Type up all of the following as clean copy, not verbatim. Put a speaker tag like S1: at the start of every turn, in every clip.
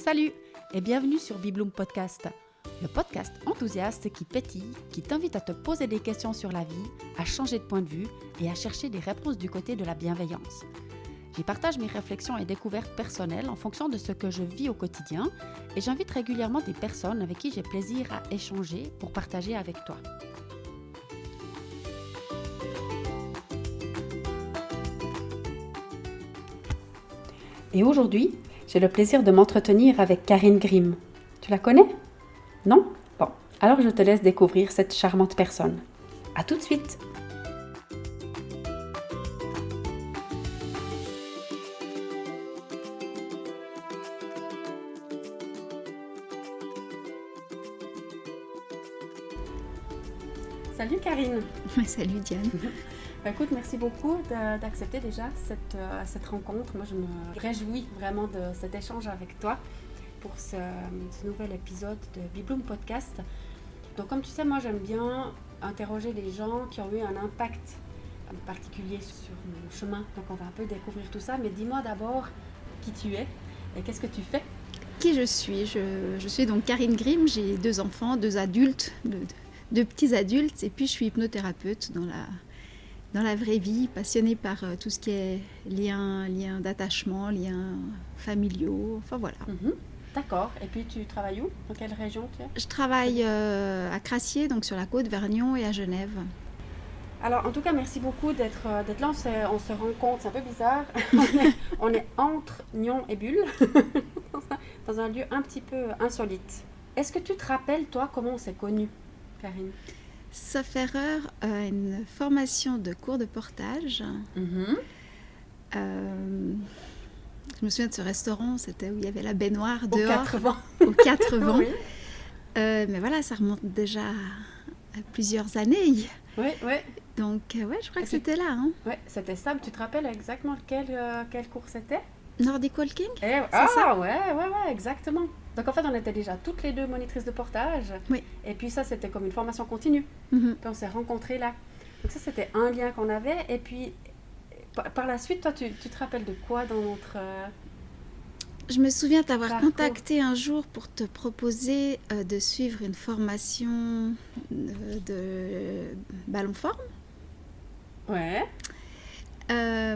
S1: Salut et bienvenue sur Bibloom Podcast, le podcast enthousiaste qui pétille, qui t'invite à te poser des questions sur la vie, à changer de point de vue et à chercher des réponses du côté de la bienveillance. J'y partage mes réflexions et découvertes personnelles en fonction de ce que je vis au quotidien et j'invite régulièrement des personnes avec qui j'ai plaisir à échanger pour partager avec toi. Et aujourd'hui, j'ai le plaisir de m'entretenir avec Karine Grimm. Tu la connais? Non? Bon, alors je te laisse découvrir cette charmante personne. À tout de suite! Salut Karine!
S2: Salut Diane!
S1: Écoute, merci beaucoup d'accepter déjà cette rencontre. Moi, je me réjouis vraiment de cet échange avec toi pour ce nouvel épisode de Bibloom Podcast. Donc, comme tu sais, moi, j'aime bien interroger les gens qui ont eu un impact particulier sur mon chemin. Donc, on va un peu découvrir tout ça. Mais dis-moi d'abord qui tu es et qu'est-ce que tu fais?
S2: Qui je suis? Je suis donc Karine Grimm, j'ai 2 enfants, 2 adultes, 2 petits adultes, et puis je suis hypnothérapeute dans la vraie vie, passionnée par tout ce qui est liens d'attachement, liens familiaux, enfin voilà.
S1: D'accord. Et puis tu travailles où? Dans quelle région tu es?
S2: Je travaille à Crassier, donc sur la côte, Vergnon, et à Genève.
S1: Alors, en tout cas, merci beaucoup d'être là. On se rencontre, c'est un peu bizarre. on est entre Nyon et Bulle, dans un lieu un petit peu insolite. Est-ce que tu te rappelles, toi, comment on s'est connus, Karine?
S2: Sauf erreur, une formation de cours de portage. Je me souviens de ce restaurant, c'était où il y avait la baignoire dehors. Aux 4 vents.
S1: Oui.
S2: Mais voilà, ça remonte déjà à plusieurs années.
S1: Oui.
S2: Donc, ouais, je crois que c'était là. Hein.
S1: Oui, c'était ça. Tu te rappelles exactement quel cours c'était?
S2: Nordic Walking,
S1: c'est ça? Ouais, exactement. Donc, en fait, on était déjà toutes les deux monitrices de portage.
S2: Oui.
S1: Et puis ça, c'était comme une formation continue.
S2: Mm-hmm.
S1: Puis on s'est rencontrés là. Donc ça, c'était un lien qu'on avait. Et puis, par la suite, toi, tu te rappelles de quoi dans notre...
S2: Je me souviens t'avoir
S1: parcours.
S2: contacté un jour pour te proposer de suivre une formation de ballon-forme.
S1: Ouais.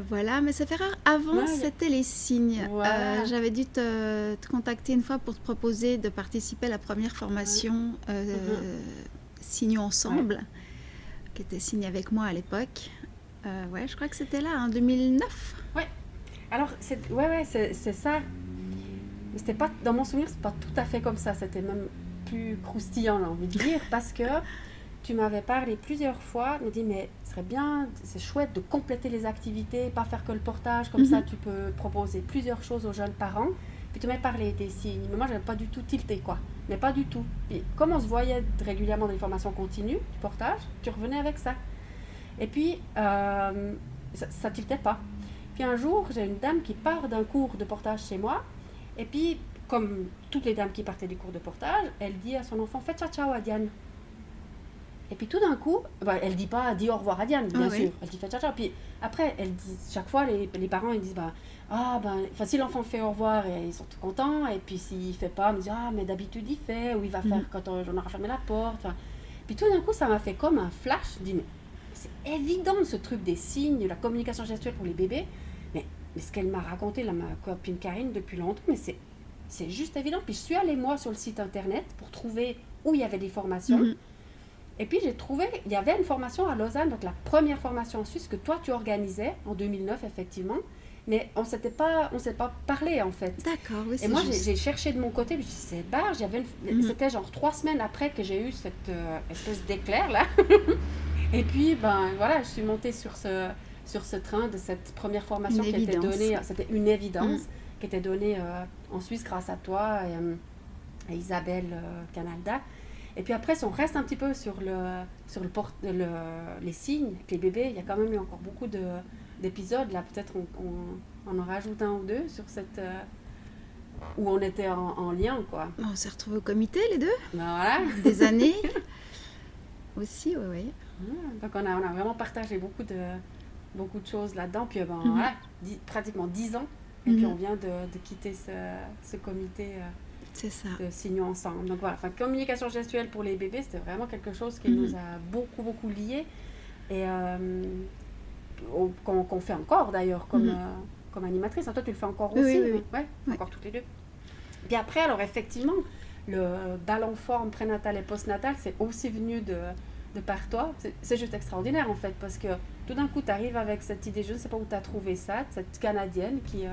S2: Voilà, mais ça fait rare. Avant, c'était les signes.
S1: Voilà.
S2: J'avais dû te contacter une fois pour te proposer de participer à la première formation Signons ensemble, qui était signée avec moi à l'époque. Ouais, je crois que c'était là, en 2009.
S1: Ouais. Alors, c'est ça. Mais c'était pas, dans mon souvenir, c'est pas tout à fait comme ça. C'était même plus croustillant, j'ai envie de dire, parce que tu m'avais parlé plusieurs fois, me dit mais ce serait bien, c'est chouette de compléter les activités, pas faire que le portage, comme ça tu peux proposer plusieurs choses aux jeunes parents. Puis tu m'avais parlé des signes, mais moi j'avais pas du tout tilté quoi, mais pas du tout. Puis comme on se voyait régulièrement dans les formations continues du portage, tu revenais avec ça. Et puis ça tiltait pas. Puis un jour, j'ai une dame qui part d'un cours de portage chez moi, et puis comme toutes les dames qui partaient du cours de portage, elle dit à son enfant, fais ciao à Diane. Et puis tout d'un coup, elle dit pas dis au revoir à Diane, bien sûr. Elle dit fais ciao. Puis après, elle dit chaque fois, les parents ils disent si l'enfant fait au revoir, ils sont tout contents. Et puis s'il fait pas, ils disent mais d'habitude il fait, ou il va faire quand on aura fermé la porte. Puis tout d'un coup, ça m'a fait comme un flash. Je dis mais c'est évident ce truc des signes, la communication gestuelle pour les bébés. Mais ce qu'elle m'a raconté, là, ma copine Karine, depuis longtemps, mais c'est juste évident. Puis je suis allée moi sur le site internet pour trouver où il y avait des formations. Et puis j'ai trouvé, il y avait une formation à Lausanne, donc la première formation en Suisse que toi tu organisais en 2009 effectivement, mais on s'est pas parlé en fait.
S2: D'accord, oui, c'est
S1: Et moi
S2: juste.
S1: j'ai cherché de mon côté, puis je dis c'est barre, c'était genre 3 semaines après que j'ai eu cette espèce d'éclair là. Et puis voilà, je suis montée sur ce train de cette première formation qui était donnée, c'était une évidence qui était donnée en Suisse grâce à toi et Isabelle Canalda. Et puis après, si on reste un petit peu sur les signes, avec les bébés, il y a quand même eu encore beaucoup d'épisodes. Là, peut-être on en rajoute un ou deux sur cette... où on était en lien, quoi.
S2: On s'est retrouvés au comité, les deux.
S1: Voilà.
S2: Des années. Aussi, oui.
S1: Donc on a vraiment partagé beaucoup de choses là-dedans. Puis voilà, pratiquement 10 ans Et puis on vient de quitter ce comité
S2: C'est ça.
S1: de signaux ensemble. Donc voilà, enfin, communication gestuelle pour les bébés, c'était vraiment quelque chose qui nous a beaucoup, beaucoup liés. Et qu'on fait encore d'ailleurs comme animatrice. Toi, tu le fais encore aussi.
S2: Oui.
S1: Ouais, encore toutes les deux. Puis après, alors effectivement, le ballon forme prénatal et postnatal, c'est aussi venu de par toi. C'est juste extraordinaire en fait, parce que tout d'un coup, tu arrives avec cette idée, je ne sais pas où tu as trouvé ça, cette Canadienne qui...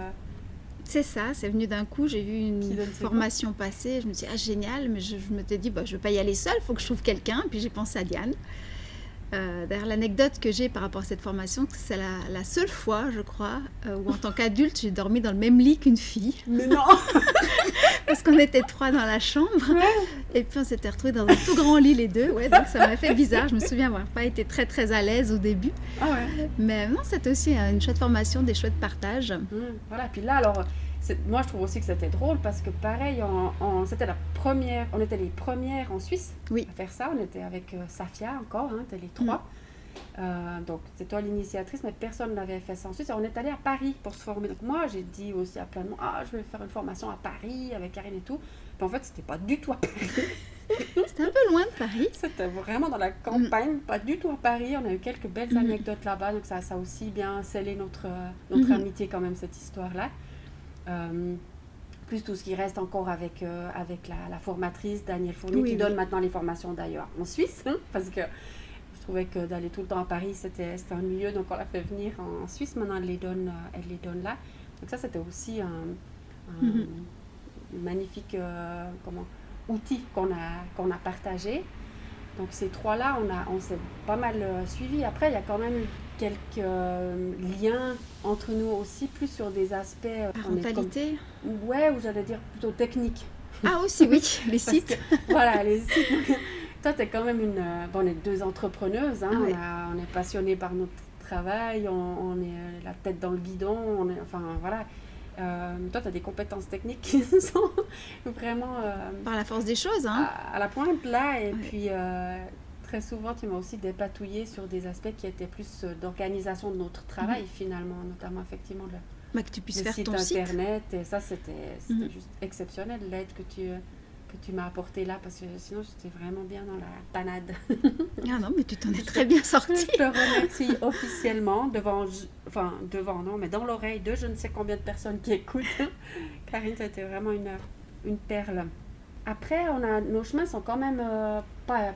S2: C'est ça, c'est venu d'un coup, j'ai vu une
S1: Qui donne ses
S2: formation passer, je me suis dit, génial, mais je me suis dit, je ne vais pas y aller seule, il faut que je trouve quelqu'un, puis j'ai pensé à Diane. D'ailleurs, l'anecdote que j'ai par rapport à cette formation, c'est la seule fois, je crois, où en tant qu'adulte, j'ai dormi dans le même lit qu'une fille.
S1: Mais non.
S2: Parce qu'on était 3 dans la chambre, et puis on s'était retrouvés dans un tout grand lit les deux, donc ça m'a fait bizarre, je me souviens avoir pas été très très à l'aise au début.
S1: Ah ouais.
S2: Mais non, c'était aussi une chouette formation, des chouettes partages.
S1: Voilà, puis là, alors, moi je trouve aussi que c'était drôle parce que pareil, c'était la première, on était les premières en Suisse à faire ça. On était avec Safia encore, on était les 3. Donc c'est toi l'initiatrice, mais personne n'avait fait ça en Suisse. Et on est allé à Paris pour se former. Donc moi j'ai dit aussi à plein de monde, je vais faire une formation à Paris avec Karine et tout. Puis en fait, c'était pas du tout à Paris.
S2: C'était un peu loin de Paris.
S1: C'était vraiment dans la campagne, pas du tout à Paris. On a eu quelques belles anecdotes là-bas, donc ça a aussi bien scellé notre amitié quand même, cette histoire-là. Plus tout ce qui reste encore avec la formatrice Danielle Fournier, qui donne maintenant les formations d'ailleurs en Suisse, parce que je trouvais que d'aller tout le temps à Paris, c'était ennuyeux, donc on l'a fait venir en Suisse. Maintenant, elle les donne là. Donc ça, c'était aussi un magnifique outil qu'on a partagé. Donc ces 3-là, on s'est pas mal suivis. Après, il y a quand même quelques liens entre nous aussi, plus sur des aspects...
S2: parentalité.
S1: Ou j'allais dire plutôt techniques.
S2: Ah aussi, oui, les sites.
S1: Voilà, les sites. Toi, tu es quand même on est 2 entrepreneuses, hein. On est passionnés par notre travail, on est la tête dans le guidon, voilà. Toi, tu as des compétences techniques qui sont vraiment...
S2: par la force des choses, hein.
S1: À la pointe, là. Et puis, très souvent, tu m'as aussi dépatouillé sur des aspects qui étaient plus d'organisation de notre travail, finalement, notamment, effectivement,
S2: que tu puisses
S1: le
S2: faire
S1: site
S2: ton
S1: internet. Et ça, c'était juste exceptionnel, l'aide que tu m'as apportée là, parce que sinon, j'étais vraiment bien dans la panade.
S2: Ah non, mais tu t'en es très bien sortie.
S1: Je te remercie officiellement mais dans l'oreille de je ne sais combien de personnes qui écoutent. Karine, ça a été vraiment une perle. Après, nos chemins sont quand même pas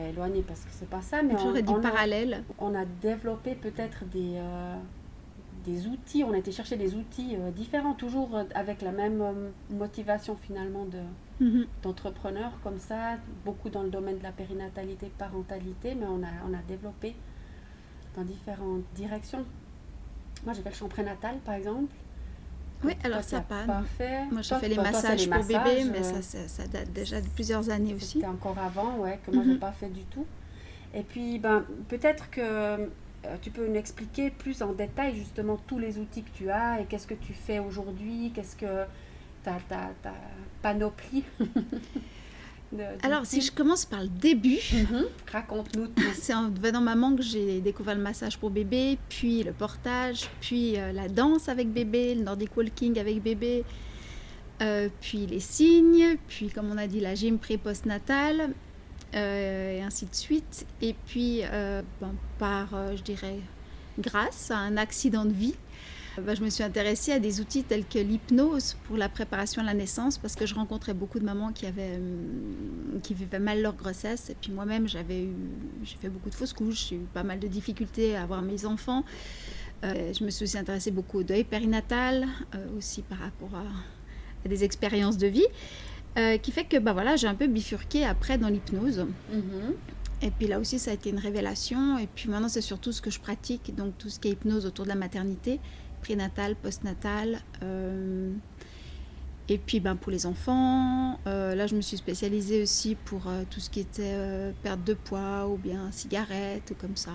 S1: éloignés, parce que c'est pas ça, mais
S2: j'aurais dit parallèle.
S1: On a développé peut-être des outils, on a été chercher des outils différents, toujours avec la même motivation finalement d'entrepreneurs comme ça, beaucoup dans le domaine de la périnatalité, parentalité, mais on a développé dans différentes directions. Moi, j'ai fait le chant prénatal, par exemple.
S2: Oui, alors ça pas
S1: fait.
S2: Moi, j'ai fait les massages pour bébé, mais ça date déjà de plusieurs années aussi.
S1: C'était encore avant, que moi, je n'ai pas fait du tout. Et puis, peut-être que tu peux nous expliquer plus en détail, justement, tous les outils que tu as et qu'est-ce que tu fais aujourd'hui, qu'est-ce que ta panoplie.
S2: Alors, si je commence par le début,
S1: raconte-nous tout.
S2: C'est en devenant maman que j'ai découvert le massage pour bébé, puis le portage, puis la danse avec bébé, le Nordic Walking avec bébé, puis les signes, puis comme on a dit la gym pré-postnatale, et ainsi de suite. Et puis, je dirais, grâce à un accident de vie, je me suis intéressée à des outils tels que l'hypnose pour la préparation à la naissance, parce que je rencontrais beaucoup de mamans qui vivaient mal leur grossesse. Et puis moi-même, j'ai fait beaucoup de fausses couches, j'ai eu pas mal de difficultés à avoir mes enfants. Je me suis aussi intéressée beaucoup au deuil périnatal, aussi par rapport à des expériences de vie, qui fait que j'ai un peu bifurqué après dans l'hypnose. Et puis là aussi, ça a été une révélation. Et puis maintenant, c'est surtout ce que je pratique, donc tout ce qui est hypnose autour de la maternité, prénatale, postnatale. Et puis pour les enfants, là, je me suis spécialisée aussi pour tout ce qui était perte de poids ou bien cigarettes ou comme ça.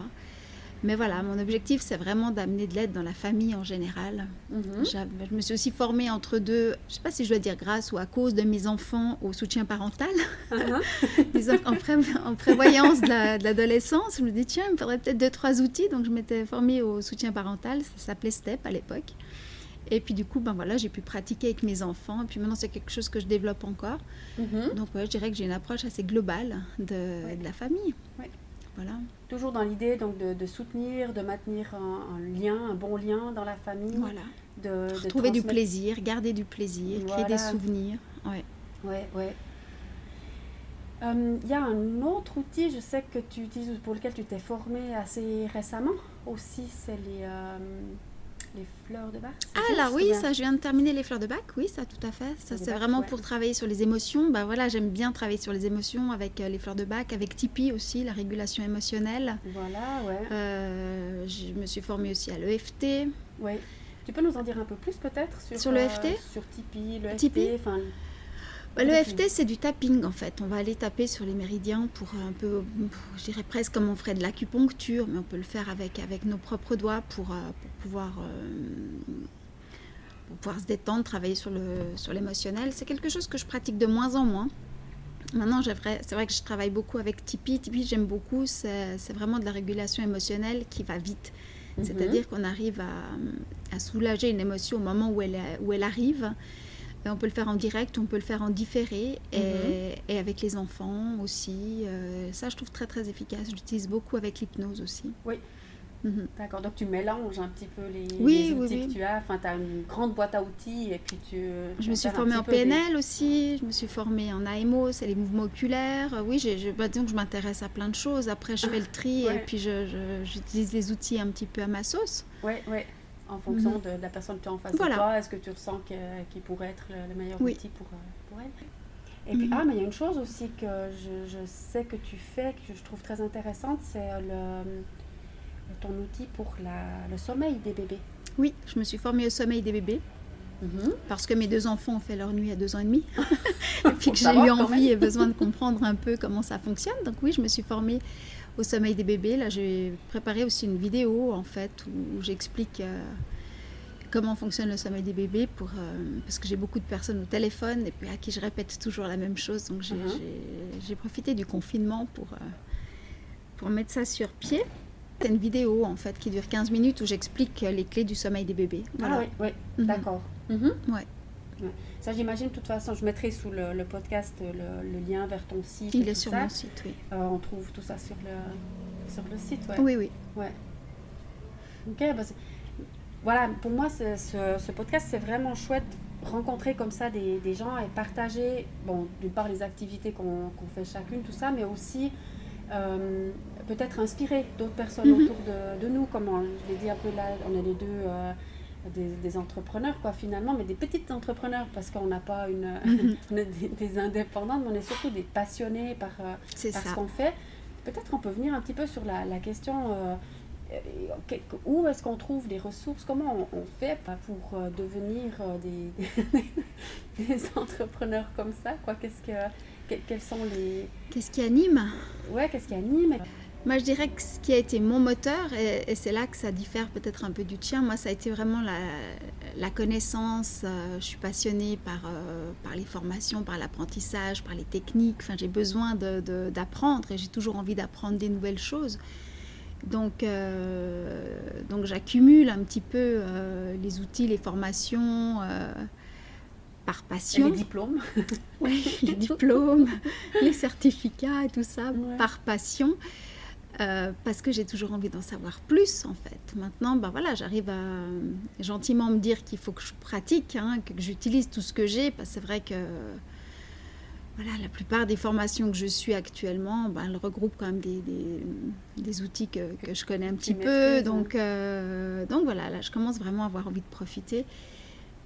S2: Mais voilà, mon objectif, c'est vraiment d'amener de l'aide dans la famille en général. Je me suis aussi formée entre deux, je ne sais pas si je dois dire grâce ou à cause de mes enfants, au soutien parental. Disons qu'en prévoyance de l'adolescence, je me dis, tiens, il me faudrait peut-être 2-3 outils. Donc, je m'étais formée au soutien parental, ça s'appelait STEP à l'époque. Et puis du coup, ben voilà, j'ai pu pratiquer avec mes enfants. Et puis maintenant, c'est quelque chose que je développe encore. Donc ouais, je dirais que j'ai une approche assez globale de la famille.
S1: Ouais.
S2: Voilà.
S1: Toujours dans l'idée donc de soutenir, de maintenir un lien, un bon lien dans la famille.
S2: Voilà.
S1: De
S2: trouver du
S1: transmettre...
S2: plaisir, garder du plaisir, créer des souvenirs. Ouais.
S1: Ouais. Il y a un autre outil, je sais que tu utilises, pour lequel tu t'es formée assez récemment aussi, c'est les fleurs de Bach.
S2: Ah là oui, ça, je viens de terminer les fleurs de Bach, oui, ça tout à fait. Ça c'est vraiment pour travailler sur les émotions. Bah voilà, j'aime bien travailler sur les émotions avec les fleurs de Bach, avec Tipeee aussi, la régulation émotionnelle.
S1: Voilà, ouais.
S2: Je me suis formée aussi à l'EFT.
S1: Ouais. Tu peux nous en dire un peu plus peut-être
S2: sur l'EFT,
S1: sur Tipeee, l'EFT, enfin.
S2: L'EFT, c'est du tapping en fait. On va aller taper sur les méridiens pour un peu, je dirais presque comme on ferait de l'acupuncture, mais on peut le faire avec nos propres doigts pour pouvoir se détendre, travailler sur l'émotionnel. C'est quelque chose que je pratique de moins en moins. Maintenant, c'est vrai que je travaille beaucoup avec Tipeee. Tipeee, j'aime beaucoup. C'est vraiment de la régulation émotionnelle qui va vite. C'est-à-dire qu'on arrive à soulager une émotion au moment où elle arrive. On peut le faire en direct, on peut le faire en différé et avec les enfants aussi. Ça, je trouve très, très efficace. J'utilise beaucoup avec l'hypnose aussi.
S1: Oui. D'accord, donc tu mélanges un petit peu les outils que tu as. Enfin, tu as une grande boîte à outils et puis
S2: Je me suis formée en PNL aussi, je me suis formée en AMO, c'est les mouvements oculaires. Oui, disons que je m'intéresse à plein de choses. Après, je fais le tri et puis j'utilise les outils un petit peu à ma sauce.
S1: Oui. En fonction de la personne que tu as en face de toi, est-ce que tu ressens qu'il pourrait être le meilleur outil pour elle? Et puis, mais il y a une chose aussi que je sais que tu fais, que je trouve très intéressante, c'est ton outil pour le sommeil des bébés.
S2: Oui, je me suis formée au sommeil des bébés. Parce que mes 2 enfants ont fait leur nuit à 2 ans et demi. Et puis que j'ai eu envie et besoin de comprendre un peu comment ça fonctionne. Donc oui, je me suis formée au sommeil des bébés. Là, j'ai préparé aussi une vidéo en fait où j'explique comment fonctionne le sommeil des bébés parce que j'ai beaucoup de personnes au téléphone et puis à qui je répète toujours la même chose. Donc j'ai profité du confinement pour mettre ça sur pied. C'est une vidéo en fait qui dure 15 minutes où j'explique les clés du sommeil des bébés. Voilà.
S1: Ah oui, d'accord.
S2: Ouais.
S1: Ça, j'imagine, de toute façon, je mettrai sous le podcast le lien vers ton site.
S2: Il est sur mon site, oui.
S1: On trouve tout ça sur le site, ouais.
S2: Oui.
S1: Ouais. Ok, voilà, pour moi, ce podcast, c'est vraiment chouette de rencontrer comme ça des gens et partager, bon, d'une part les activités qu'on fait chacune, tout ça, mais aussi peut-être inspirer d'autres personnes autour de nous, comme je l'ai dit un peu là, on est les deux des entrepreneurs, quoi, finalement, mais des petites entrepreneurs, parce qu'on n'a pas on est des indépendantes, mais on est surtout des passionnés par ce qu'on fait. Peut-être on peut venir un petit peu sur la question où est-ce qu'on trouve des ressources, comment on fait pour devenir des entrepreneurs comme ça, quoi. Quels sont les...
S2: Qu'est-ce qui anime ?
S1: Ouais, qu'est-ce qui anime ?
S2: Moi, je dirais que ce qui a été mon moteur, et c'est là que ça diffère peut-être un peu du tien, moi, ça a été vraiment la connaissance. Je suis passionnée par les formations, par l'apprentissage, par les techniques. Enfin, j'ai besoin d'apprendre et j'ai toujours envie d'apprendre des nouvelles choses. Donc j'accumule un petit peu les outils, les formations par passion.
S1: Et les diplômes.
S2: Oui, les diplômes, les certificats et tout ça, par passion. Parce que j'ai toujours envie d'en savoir plus en fait. Maintenant, voilà, j'arrive à gentiment me dire qu'il faut que je pratique, que j'utilise tout ce que j'ai, parce que c'est vrai que voilà, la plupart des formations que je suis actuellement, elles regroupent quand même des outils que je connais un petit peu. Donc voilà, là je commence vraiment à avoir envie de profiter.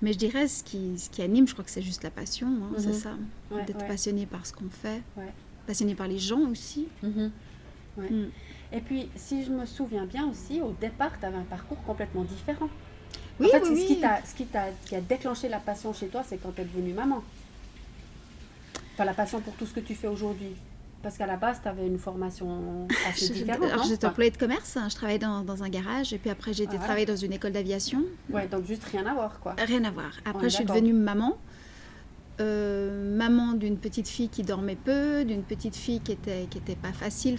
S2: Mais je dirais ce qui anime, je crois que c'est juste la passion, c'est ça, d'être passionné par ce qu'on fait, passionné par les gens aussi.
S1: Ouais. Et puis, si je me souviens bien aussi, au départ, tu avais un parcours complètement différent.
S2: Oui,
S1: en fait,
S2: oui.
S1: Ce qui a déclenché la passion chez toi, c'est quand tu es devenue maman. Enfin, la passion pour tout ce que tu fais aujourd'hui. Parce qu'à la base, tu avais une formation assez différente.
S2: Alors, j'étais employée de commerce, je travaillais dans un garage, et puis après, j'ai été travailler dans une école d'aviation.
S1: Ouais, donc juste rien à voir, quoi.
S2: Rien à voir. Après, je suis devenue maman. Maman d'une petite fille qui dormait peu, d'une petite fille qui était pas facile,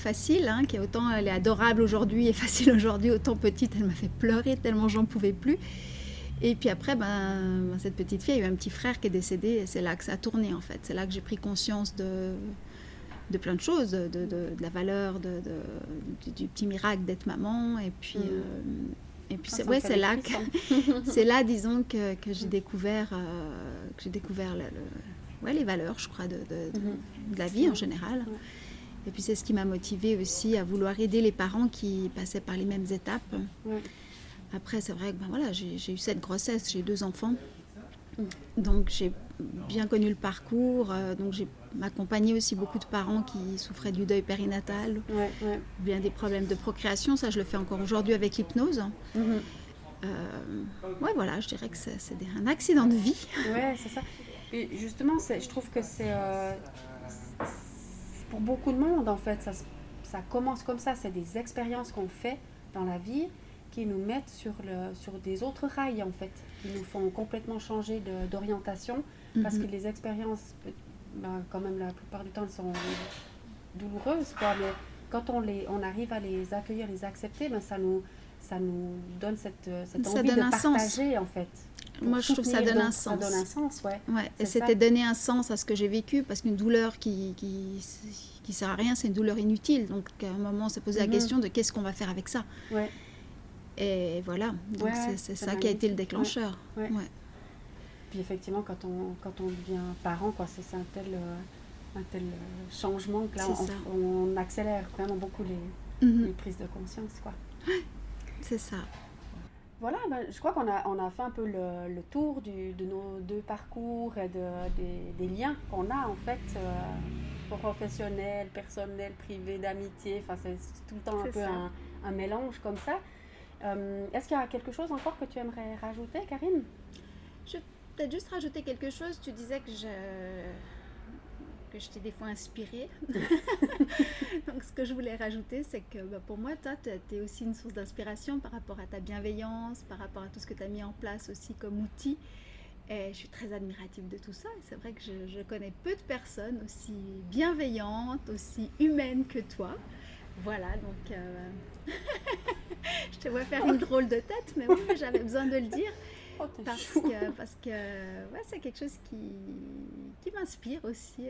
S2: qui est autant elle est adorable aujourd'hui et facile aujourd'hui, autant petite elle m'a fait pleurer tellement j'en pouvais plus. Et puis après, cette petite fille a eu un petit frère qui est décédé et c'est là que ça a tourné en fait. C'est là que j'ai pris conscience de plein de choses, de la valeur du petit miracle d'être maman. Et puis, c'est là que, c'est là, disons, que j'ai découvert, les valeurs, je crois, de la vie en général. Et puis c'est ce qui m'a motivée aussi à vouloir aider les parents qui passaient par les mêmes étapes. Après, c'est vrai que j'ai eu cette grossesse, j'ai 2 enfants. Donc j'ai bien connu le parcours, donc j'ai accompagné aussi beaucoup de parents qui souffraient du deuil périnatal, ou bien des problèmes de procréation. Ça, je le fais encore aujourd'hui avec l'hypnose. Je dirais que c'est un accident de vie.
S1: Ouais, c'est ça. Et justement, je trouve que c'est pour beaucoup de monde, en fait, ça commence comme ça. C'est des expériences qu'on fait dans la vie qui nous mettent sur des autres rails, en fait, qui nous font complètement changer d'orientation, parce que les expériences, quand même, la plupart du temps, elles sont douloureuses, quoi, mais quand on arrive à les accueillir, les accepter, ça nous donne cette envie de partager, en fait.
S2: Moi, je trouve que ça donne un sens.
S1: Ça donne un sens,
S2: et c'était donner un sens à ce que j'ai vécu, parce qu'une douleur qui sert à rien, c'est une douleur inutile. Donc, à un moment, on s'est posé la question de qu'est-ce qu'on va faire avec ça. Et voilà, donc c'est ça qui a été le déclencheur.
S1: Puis effectivement, quand on devient parent, quoi, c'est un tel changement que là, on accélère vraiment beaucoup les prises de conscience, quoi.
S2: C'est ça.
S1: Voilà, je crois qu'on a fait un peu le tour de nos 2 parcours et des liens qu'on a, en fait, professionnels, personnels, privés, d'amitié. Enfin, c'est tout le temps un peu un mélange comme ça. Est-ce qu'il y a quelque chose encore que tu aimerais rajouter, Karine?
S2: Je vais peut-être juste rajouter quelque chose. Tu disais que je t'ai des fois inspirée. Donc, ce que je voulais rajouter, c'est que pour moi, toi, tu es aussi une source d'inspiration par rapport à ta bienveillance, par rapport à tout ce que tu as mis en place aussi comme outil. Et je suis très admirative de tout ça. Et c'est vrai que je connais peu de personnes aussi bienveillantes, aussi humaines que toi. Voilà, donc je te vois faire une drôle de tête, mais oui, j'avais besoin de le dire. Parce que c'est quelque chose qui m'inspire aussi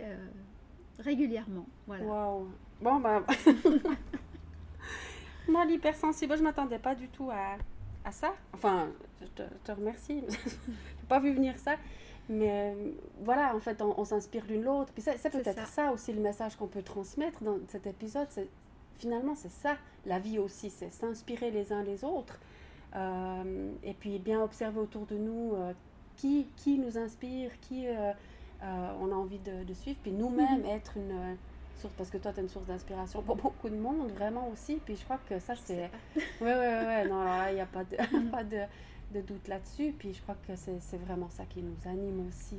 S2: régulièrement. Voilà.
S1: Wow. Bon, moi, l'hypersensible, je ne m'attendais pas du tout à ça. Enfin, je te remercie. Je n'ai pas vu venir ça. Mais voilà, en fait, on s'inspire l'une l'autre. Puis c'est peut-être ça aussi le message qu'on peut transmettre dans cet épisode. Finalement, c'est ça, la vie aussi. C'est s'inspirer les uns les autres. Et puis bien observer autour de nous qui nous inspire, qui on a envie de suivre, puis nous-mêmes être une source, parce que toi tu es une source d'inspiration pour beaucoup de monde, vraiment aussi, puis je crois que ça c'est... Ouais, non, alors là il n'y a pas de doute là-dessus, puis je crois que c'est vraiment ça qui nous anime aussi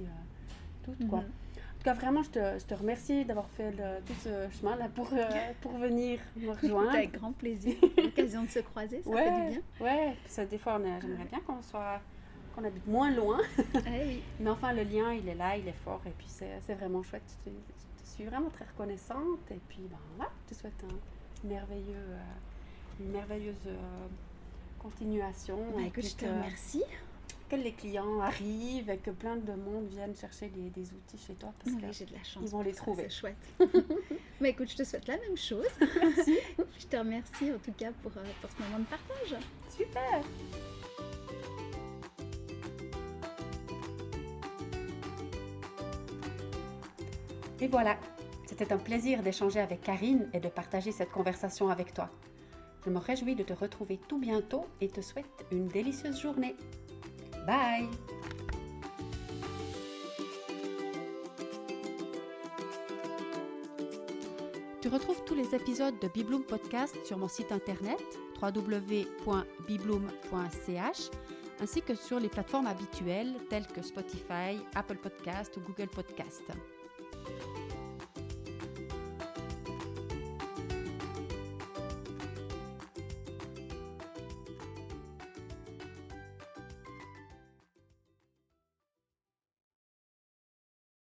S1: toutes, quoi. En tout cas, vraiment, je te remercie d'avoir fait tout ce chemin-là pour venir me rejoindre.
S2: Avec grand plaisir. L'occasion de se croiser, ça fait du bien.
S1: Ouais, puis des fois, j'aimerais bien qu'on habite moins loin.
S2: Oui.
S1: Mais enfin, le lien, il est là, il est fort. Et puis, c'est vraiment chouette. Je te suis vraiment très reconnaissante. Et puis, voilà, je te souhaite une merveilleuse continuation.
S2: Écoute, je te remercie.
S1: Que les clients arrivent et que plein de monde viennent chercher des outils chez toi parce que
S2: j'ai de la chance,
S1: ils vont les trouver.
S2: C'est chouette. Mais écoute, je te souhaite la même chose.
S1: Merci.
S2: Je te remercie en tout cas pour ce moment de partage.
S1: Super. Et voilà, c'était un plaisir d'échanger avec Karine et de partager cette conversation avec toi. Je me réjouis de te retrouver tout bientôt et te souhaite une délicieuse journée. Bye! Tu retrouves tous les épisodes de Bibloom Podcast sur mon site internet www.bibloom.ch ainsi que sur les plateformes habituelles telles que Spotify, Apple Podcast ou Google Podcast.